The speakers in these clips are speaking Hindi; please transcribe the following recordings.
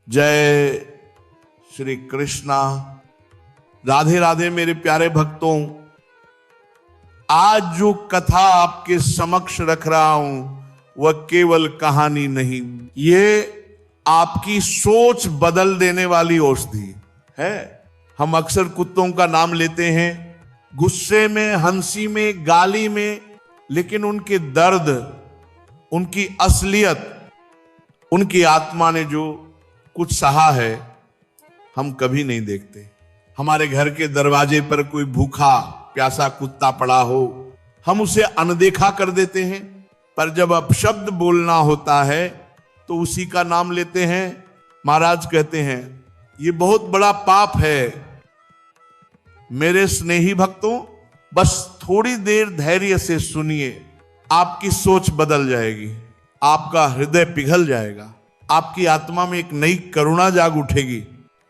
जय श्री कृष्णा। राधे राधे मेरे प्यारे भक्तों, आज जो कथा आपके समक्ष रख रहा हूं वह केवल कहानी नहीं, ये आपकी सोच बदल देने वाली औषधि है। हम अक्सर कुत्तों का नाम लेते हैं गुस्से में, हंसी में, गाली में, लेकिन उनके दर्द, उनकी असलियत, उनकी आत्मा ने जो कुछ सहा है हम कभी नहीं देखते। हमारे घर के दरवाजे पर कोई भूखा प्यासा कुत्ता पड़ा हो, हम उसे अनदेखा कर देते हैं, पर जब अपशब्द बोलना होता है तो उसी का नाम लेते हैं। महाराज कहते हैं ये बहुत बड़ा पाप है। मेरे स्नेही भक्तों, बस थोड़ी देर धैर्य से सुनिए, आपकी सोच बदल जाएगी, आपका हृदय पिघल जाएगा, आपकी आत्मा में एक नई करुणा जाग उठेगी।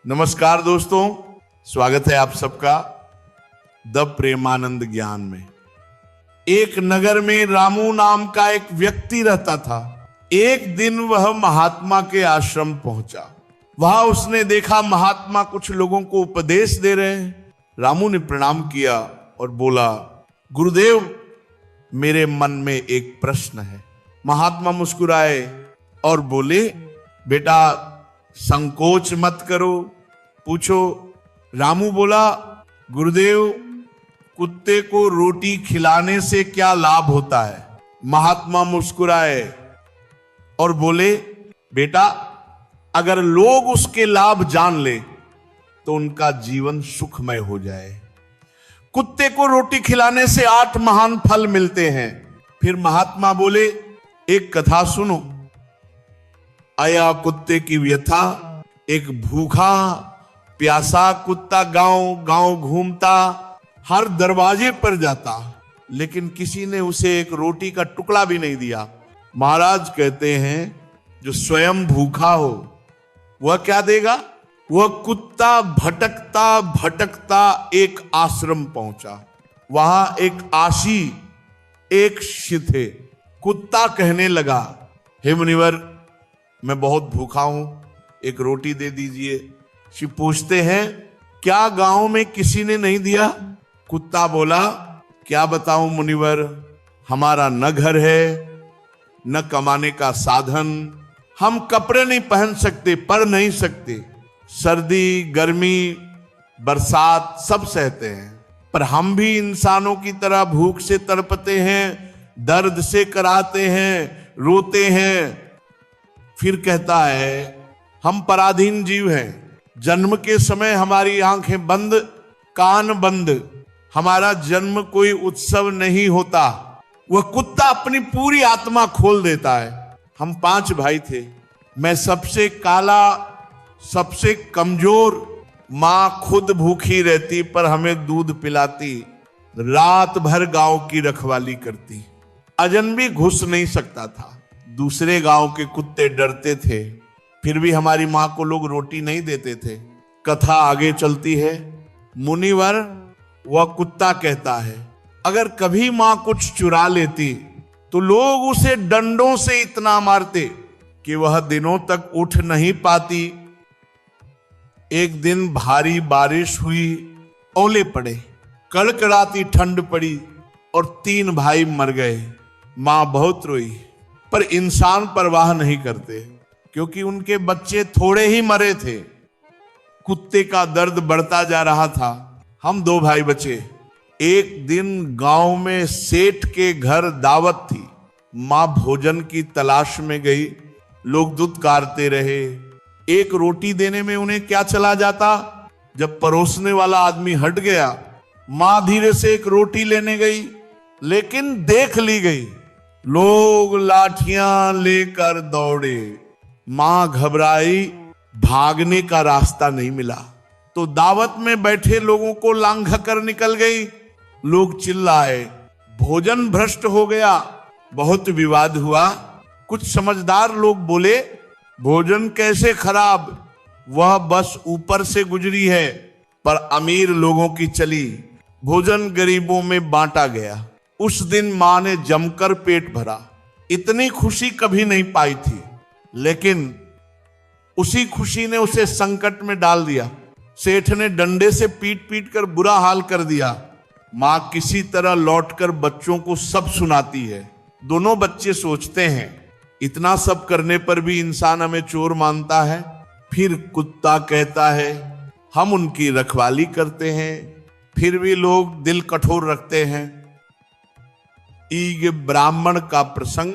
नमस्कार दोस्तों, स्वागत है आप सबका द प्रेमानंद ज्ञान में। एक नगर में रामू नाम का एक व्यक्ति रहता था। एक दिन वह महात्मा के आश्रम पहुंचा। वहां उसने देखा महात्मा कुछ लोगों को उपदेश दे रहे हैं। रामू ने प्रणाम किया और बोला, गुरुदेव, मेरे मन में एक प्रश्न है। महात्मा मुस्कुराए और बोले, बेटा संकोच मत करो, पूछो। रामू बोला, गुरुदेव, कुत्ते को रोटी खिलाने से क्या लाभ होता है? महात्मा मुस्कुराए और बोले, बेटा, अगर लोग उसके लाभ जान ले तो उनका जीवन सुखमय हो जाए। कुत्ते को रोटी खिलाने से 8 महान फल मिलते हैं। फिर महात्मा बोले, एक कथा सुनो। आया कुत्ते की व्यथा। एक भूखा प्यासा कुत्ता गांव गांव घूमता, हर दरवाजे पर जाता, लेकिन किसी ने उसे एक रोटी का टुकड़ा भी नहीं दिया। महाराज कहते हैं जो स्वयं भूखा हो वह क्या देगा? वह कुत्ता भटकता भटकता एक आश्रम पहुंचा। वहां एक आशी, एक शिथे। कुत्ता कहने लगा, हे मुनिवर, मैं बहुत भूखा हूं, एक रोटी दे दीजिए। शिव पूछते हैं, क्या गांव में किसी ने नहीं दिया? कुत्ता बोला, क्या बताऊं मुनिवर, हमारा न घर है न कमाने का साधन, हम कपड़े नहीं पहन सकते, पर नहीं सकते, सर्दी गर्मी बरसात सब सहते हैं, पर हम भी इंसानों की तरह भूख से तड़पते हैं, दर्द से कराते हैं, रोते हैं। फिर कहता है, हम पराधीन जीव हैं, जन्म के समय हमारी आंखें बंद, कान बंद, हमारा जन्म कोई उत्सव नहीं होता। वह कुत्ता अपनी पूरी आत्मा खोल देता है। हम 5 भाई थे, मैं सबसे काला, सबसे कमजोर। मां खुद भूखी रहती पर हमें दूध पिलाती, रात भर गांव की रखवाली करती। अजनबी घुस नहीं सकता था, दूसरे गांव के कुत्ते डरते थे, फिर भी हमारी मां को लोग रोटी नहीं देते थे। कथा आगे चलती है। मुनिवर, वह कुत्ता कहता है, अगर कभी मां कुछ चुरा लेती तो लोग उसे डंडों से इतना मारते कि वह दिनों तक उठ नहीं पाती। एक दिन भारी बारिश हुई, ओले पड़े, कड़कड़ाती ठंड पड़ी और 3 भाई मर गए। मां बहुत रोई, पर इंसान परवाह नहीं करते क्योंकि उनके बच्चे थोड़े ही मरे थे। कुत्ते का दर्द बढ़ता जा रहा था। हम 2 भाई बचे। एक दिन गांव में सेठ के घर दावत थी। मां भोजन की तलाश में गई, लोग दुत्कारते रहे। एक रोटी देने में उन्हें क्या चला जाता? जब परोसने वाला आदमी हट गया, मां धीरे से एक रोटी लेने गई, लेकिन देख ली गई। लोग लाठियां लेकर दौड़े। मां घबराई, भागने का रास्ता नहीं मिला तो दावत में बैठे लोगों को लांघ कर निकल गई। लोग चिल्लाए, भोजन भ्रष्ट हो गया। बहुत विवाद हुआ। कुछ समझदार लोग बोले, भोजन कैसे खराब, वह बस ऊपर से गुजरी है, पर अमीर लोगों की चली। भोजन गरीबों में बांटा गया। उस दिन मां ने जमकर पेट भरा। इतनी खुशी कभी नहीं पाई थी, लेकिन उसी खुशी ने उसे संकट में डाल दिया। सेठ ने डंडे से पीट पीट कर बुरा हाल कर दिया। मां किसी तरह लौटकर बच्चों को सब सुनाती है। दोनों बच्चे सोचते हैं इतना सब करने पर भी इंसान हमें चोर मानता है। फिर कुत्ता कहता है हम उनकी रखवाली करते हैं, फिर भी लोग दिल कठोर रखते हैं। ये ब्राह्मण का प्रसंग।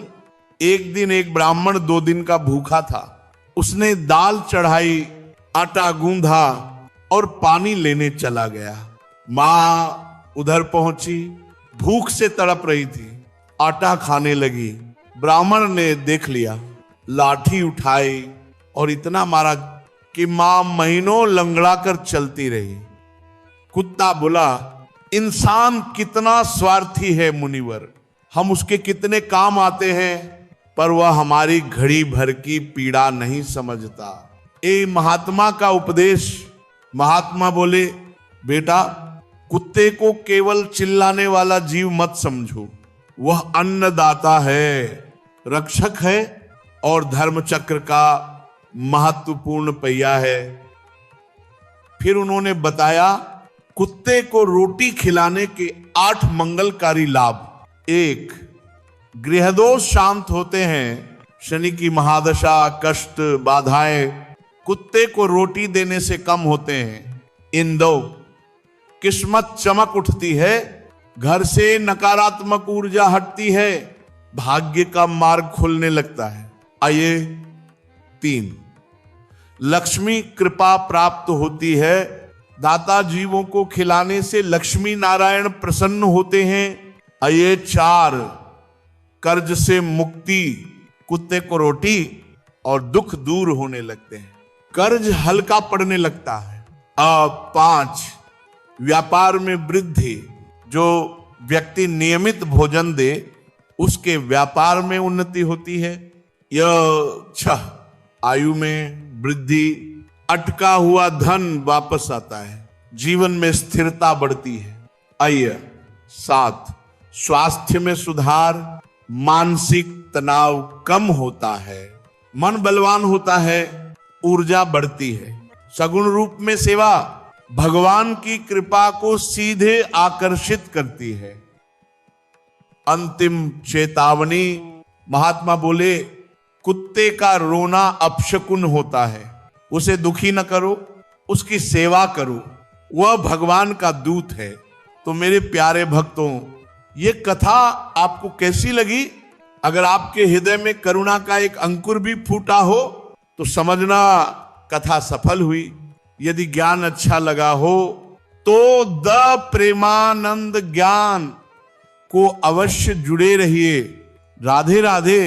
एक दिन एक ब्राह्मण 2 दिन का भूखा था। उसने दाल चढ़ाई, आटा गूंधा और पानी लेने चला गया। मां उधर पहुंची, भूख से तड़प रही थी, आटा खाने लगी। ब्राह्मण ने देख लिया, लाठी उठाई और इतना मारा कि मां महीनों लंगड़ा कर चलती रही। कुत्ता बोला इंसान कितना स्वार्थी है मुनिवर, हम उसके कितने काम आते हैं पर वह हमारी घड़ी भर की पीड़ा नहीं समझता। ए महात्मा का उपदेश। महात्मा बोले बेटा कुत्ते को केवल चिल्लाने वाला जीव मत समझो, वह अन्नदाता है, रक्षक है और धर्म चक्र का महत्वपूर्ण पहिया है। फिर उन्होंने बताया कुत्ते को रोटी खिलाने के 8 मंगलकारी लाभ। 1, गृहदोष शांत होते हैं। शनि की महादशा, कष्ट, बाधाएं कुत्ते को रोटी देने से कम होते हैं। इन 2, किस्मत चमक उठती है, घर से नकारात्मक ऊर्जा हटती है, भाग्य का मार्ग खुलने लगता है। आइए 3, लक्ष्मी कृपा प्राप्त होती है। दाता जीवों को खिलाने से लक्ष्मी नारायण प्रसन्न होते हैं। आइए 4, कर्ज से मुक्ति, कुत्ते को रोटी और दुख दूर होने लगते हैं, कर्ज हल्का पड़ने लगता है। अब 5, व्यापार में वृद्धि। जो व्यक्ति नियमित भोजन दे उसके व्यापार में उन्नति होती है। यह 6, आयु में वृद्धि, अटका हुआ धन वापस आता है, जीवन में स्थिरता बढ़ती है। आइए 7, स्वास्थ्य में सुधार, मानसिक तनाव कम होता है, मन बलवान होता है, ऊर्जा बढ़ती है। सगुण रूप में सेवा भगवान की कृपा को सीधे आकर्षित करती है। अंतिम चेतावनी। महात्मा बोले कुत्ते का रोना अपशकुन होता है, उसे दुखी न करो, उसकी सेवा करो, वह भगवान का दूत है। तो मेरे प्यारे भक्तों, ये कथा आपको कैसी लगी? अगर आपके हृदय में करुणा का एक अंकुर भी फूटा हो तो समझना कथा सफल हुई। यदि ज्ञान अच्छा लगा हो तो द प्रेमानंद ज्ञान को अवश्य जुड़े रहिए। राधे राधे।